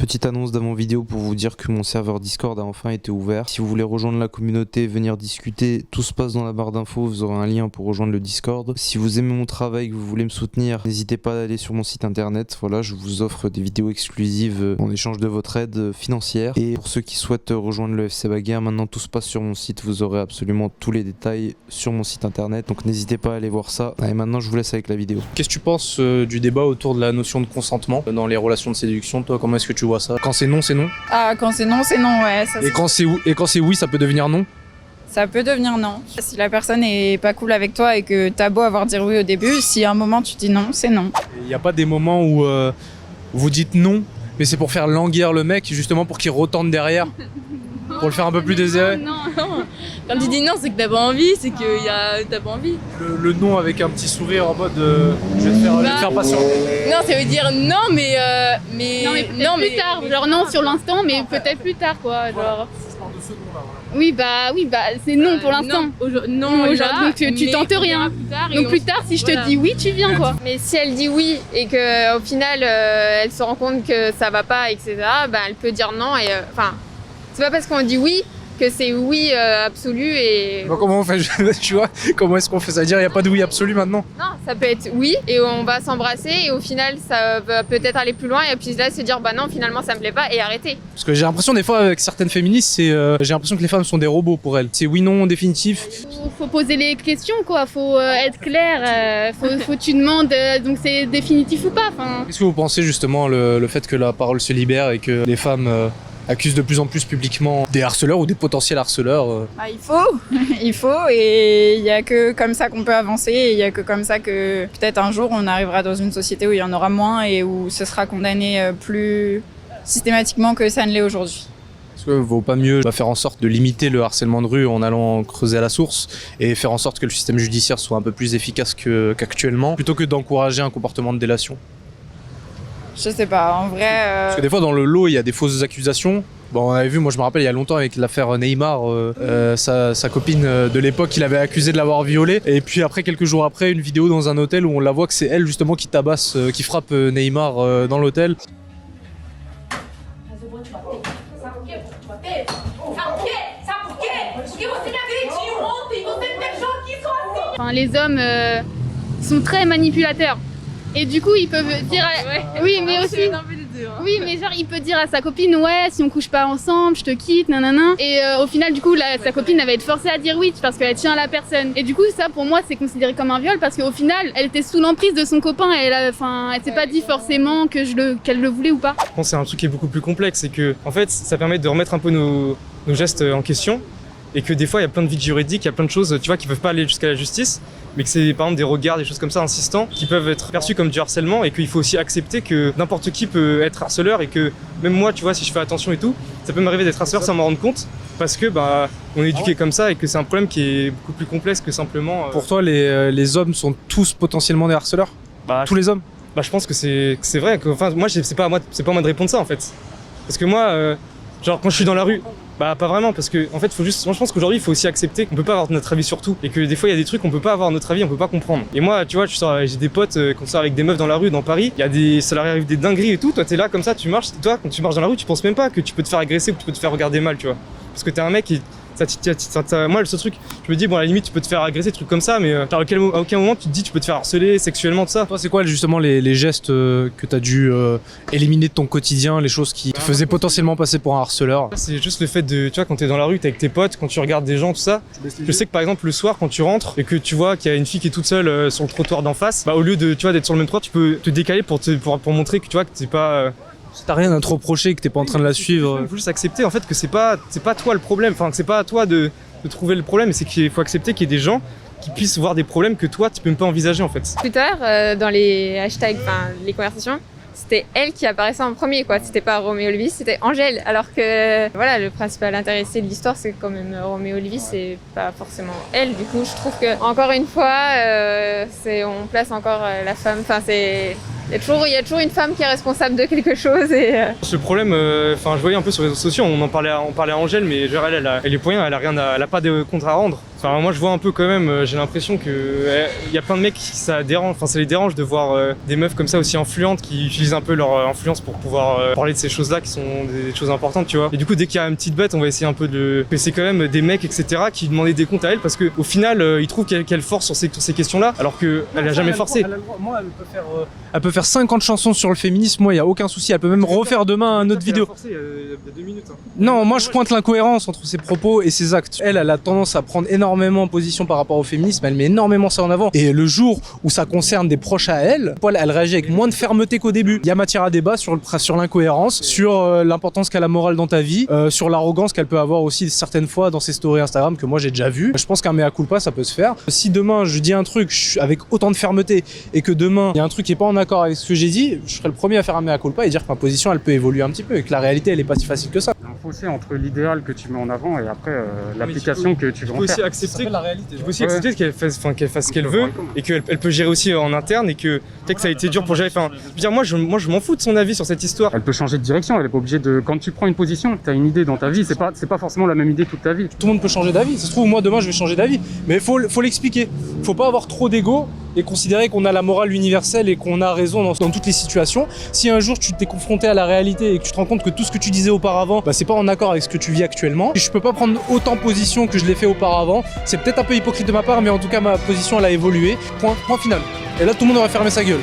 Petite annonce d'avant vidéo pour vous dire que mon serveur Discord a enfin été ouvert. Si vous voulez rejoindre la communauté, venir discuter, tout se passe dans la barre d'infos, vous aurez un lien pour rejoindre le Discord. Si vous aimez mon travail, que vous voulez me soutenir, n'hésitez pas à aller sur mon site internet. Voilà, je vous offre des vidéos exclusives en échange de votre aide financière. Et pour ceux qui souhaitent rejoindre le FC Bagarre, maintenant tout se passe sur mon site. Vous aurez absolument tous les détails sur mon site internet. Donc n'hésitez pas à aller voir ça. Et maintenant je vous laisse avec la vidéo. Qu'est-ce que tu penses du débat autour de la notion de consentement dans les relations de séduction? Toi, comment est-ce que tu vois ça? Quand c'est non, c'est non? Ah, quand c'est non, ouais. Ça, et quand c'est oui, ça peut devenir non? Ça peut devenir non. Si la personne est pas cool avec toi et que t'as beau avoir dit oui au début, si à un moment tu dis non, c'est non. Il n'y a pas des moments où vous dites non, mais c'est pour faire languir le mec, justement pour qu'il retente derrière? Pour le faire un peu plus désiré? Non. Quand tu dis non, c'est que t'as pas envie, c'est que t'as pas envie. Le non avec un petit sourire en mode je vais te faire patienter. Non, ça veut dire non, mais non, mais plus tard. Genre non sur l'instant, mais peut-être plus tard, quoi. Genre. Oui, bah, c'est non pour l'instant. Non, donc tu tentes rien. Donc plus tard, si je te dis oui, tu viens, quoi. Mais si elle dit oui et que au final elle se rend compte que ça va pas, etc., bah, elle peut dire non et enfin. C'est pas parce qu'on dit oui que c'est oui absolu et... Bon, comment on fait, tu vois? Comment est-ce qu'on fait ça? Dire il n'y a pas de oui absolu maintenant? Non, ça peut être oui et on va s'embrasser et au final ça va peut-être aller plus loin et puis là se dire bah non finalement ça me plaît pas et arrêter. Parce que j'ai l'impression des fois avec certaines féministes, j'ai l'impression que les femmes sont des robots pour elles. C'est oui non définitif. Faut poser les questions, quoi. Faut être clair. Faut tu demandes donc c'est définitif ou pas. Qu'est-ce que vous pensez justement le fait que la parole se libère et que les femmes accusent de plus en plus publiquement des harceleurs ou des potentiels harceleurs? Ah, il faut et il y a que comme ça qu'on peut avancer et il y a que comme ça que peut-être un jour on arrivera dans une société où il y en aura moins et où ce sera condamné plus systématiquement que ça ne l'est aujourd'hui. Est-ce qu'il ne vaut pas mieux faire en sorte de limiter le harcèlement de rue en allant creuser à la source et faire en sorte que le système judiciaire soit un peu plus efficace qu'actuellement, plutôt que d'encourager un comportement de délation? Je sais pas, en vrai... Parce que des fois dans le lot il y a des fausses accusations. Bon, on avait vu, moi je me rappelle il y a longtemps avec l'affaire Neymar, sa copine de l'époque, il avait accusé de l'avoir violée. Et puis après, quelques jours après, une vidéo dans un hôtel où on la voit que c'est elle justement qui tabasse, qui frappe Neymar dans l'hôtel. Enfin, les hommes sont très manipulateurs. Et du coup, ils peuvent dire... Oui, mais aussi... Oui, mais genre, il peut dire à sa copine, ouais, si on couche pas ensemble, je te quitte, nanana. Et au final, du coup, sa copine, elle va être forcée à dire oui parce qu'elle tient à la personne. Et du coup, ça, pour moi, c'est considéré comme un viol parce qu'au final, elle était sous l'emprise de son copain et elle s'est pas dit forcément qu'elle le voulait ou pas. Je pense que c'est un truc qui est beaucoup plus complexe, c'est que, en fait, ça permet de remettre un peu nos gestes en question. Et que des fois, il y a plein de vides juridiques, il y a plein de choses, tu vois, qui peuvent pas aller jusqu'à la justice, mais que c'est par exemple des regards, des choses comme ça insistants, qui peuvent être perçus comme du harcèlement et qu'il faut aussi accepter que n'importe qui peut être harceleur et que même moi, tu vois, si je fais attention et tout, ça peut m'arriver d'être harceleur sans m'en rendre compte parce que bah on est éduqué comme ça et que c'est un problème qui est beaucoup plus complexe que simplement. Pour toi, les hommes sont tous potentiellement des harceleurs? Tous les hommes? Bah je pense que c'est vrai. Enfin moi c'est pas à moi de répondre ça en fait. Parce que moi, genre quand je suis dans la rue. Bah pas vraiment parce que en fait moi je pense qu'aujourd'hui il faut aussi accepter qu'on peut pas avoir notre avis sur tout et que des fois il y a des trucs qu'on peut pas avoir notre avis, on peut pas comprendre. Et moi tu vois j'ai des potes quand on sort avec des meufs dans la rue dans Paris, ça leur arrive des dingueries et tout, toi t'es là comme ça, tu marches, toi quand tu marches dans la rue tu penses même pas que tu peux te faire agresser ou que tu peux te faire regarder mal, tu vois. Parce que t'es un mec et moi le seul truc, je me dis bon à la limite tu peux te faire agresser, des trucs comme ça, mais à aucun moment tu te dis tu peux te faire harceler sexuellement, tout ça. Toi c'est quoi justement les gestes que t'as dû éliminer de ton quotidien, les choses qui te faisaient potentiellement passer pour un harceleur? C'est juste le fait de, tu vois quand t'es dans la rue, t'es avec tes potes, quand tu regardes des gens, tout ça. Je sais que par exemple le soir quand tu rentres et que tu vois qu'il y a une fille qui est toute seule sur le trottoir d'en face, bah au lieu de tu vois d'être sur le même trottoir, tu peux te décaler pour montrer que tu vois que t'es pas... T'as rien à te reprocher, que t'es pas en train de la suivre. Il faut juste accepter en fait que c'est pas toi le problème, enfin que c'est pas à toi de trouver le problème, c'est qu'il faut accepter qu'il y ait des gens qui puissent voir des problèmes que toi tu peux même pas envisager en fait. Twitter, dans les hashtags, enfin les conversations, c'était elle qui apparaissait en premier quoi, c'était pas Roméo Elvis, c'était Angèle, alors que voilà le principal intéressé de l'histoire c'est quand même Roméo Elvis et pas forcément elle. Du coup je trouve que encore une fois on place encore la femme, enfin c'est... Il y a toujours une femme qui est responsable de quelque chose et... Ce problème, je voyais un peu sur les réseaux sociaux, on parlait à Angèle, mais genre elle est pour rien, elle a pas de compte à rendre. Enfin, moi je vois un peu quand même, j'ai l'impression que y a plein de mecs qui ça les dérange de voir des meufs comme ça aussi influentes qui utilisent un peu leur influence pour pouvoir parler de ces choses-là qui sont des choses importantes, tu vois. Et du coup, dès qu'il y a une petite bête, on va essayer un peu de c'est quand même des mecs, etc., qui demandaient des comptes à elle parce qu'au final, ils trouvent qu'elle force sur ces questions-là, alors qu'elle a jamais forcé. Moi, elle peut faire 50 chansons sur le féminisme, moi, il n'y a aucun souci. Elle peut même refaire demain une autre vidéo. Il y a 2 minutes. Hein. Non, moi, je pointe l'incohérence entre ses propos et ses actes. Elle a tendance à prendre énormément position par rapport au féminisme, elle met énormément ça en avant. Et le jour où ça concerne des proches à elle, elle réagit avec moins de fermeté qu'au début. Il y a matière à débat sur l'incohérence, sur l'importance qu'a la morale dans ta vie, sur l'arrogance qu'elle peut avoir aussi certaines fois dans ses stories Instagram que moi j'ai déjà vu. Je pense qu'un mea culpa ça peut se faire. Si demain je dis un truc avec autant de fermeté et que demain il y a un truc qui est pas en accord avec ce que j'ai dit, je serais le premier à faire un mea culpa et dire que ma position elle peut évoluer un petit peu et que la réalité elle est pas si facile que ça. Il y a un fossé entre l'idéal que tu mets en avant et après l'application que tu veux en faire. Tu peux aussi accepter qu'elle fasse ce qu'elle veut et qu'elle peut gérer aussi en interne et que peut-être que ça a été dur pour gérer. Enfin, je veux dire, moi je m'en fous de son avis sur cette histoire. Elle peut changer de direction, elle est pas obligée de. Quand tu prends une position, tu as une idée dans ta vie, c'est pas forcément la même idée toute ta vie. Tout le monde peut changer d'avis. Ça se trouve, moi demain je vais changer d'avis. Mais faut l'expliquer. Faut pas avoir trop d'ego et considérer qu'on a la morale universelle et qu'on a raison dans toutes les situations. Si un jour tu t'es confronté à la réalité et que tu te rends compte que tout ce que tu disais auparavant, c'est pas en accord avec ce que tu vis actuellement, et je peux pas prendre autant position que je l'ai fait auparavant. C'est peut-être un peu hypocrite de ma part, mais en tout cas ma position elle a évolué. Point final. Et là tout le monde aurait fermé sa gueule.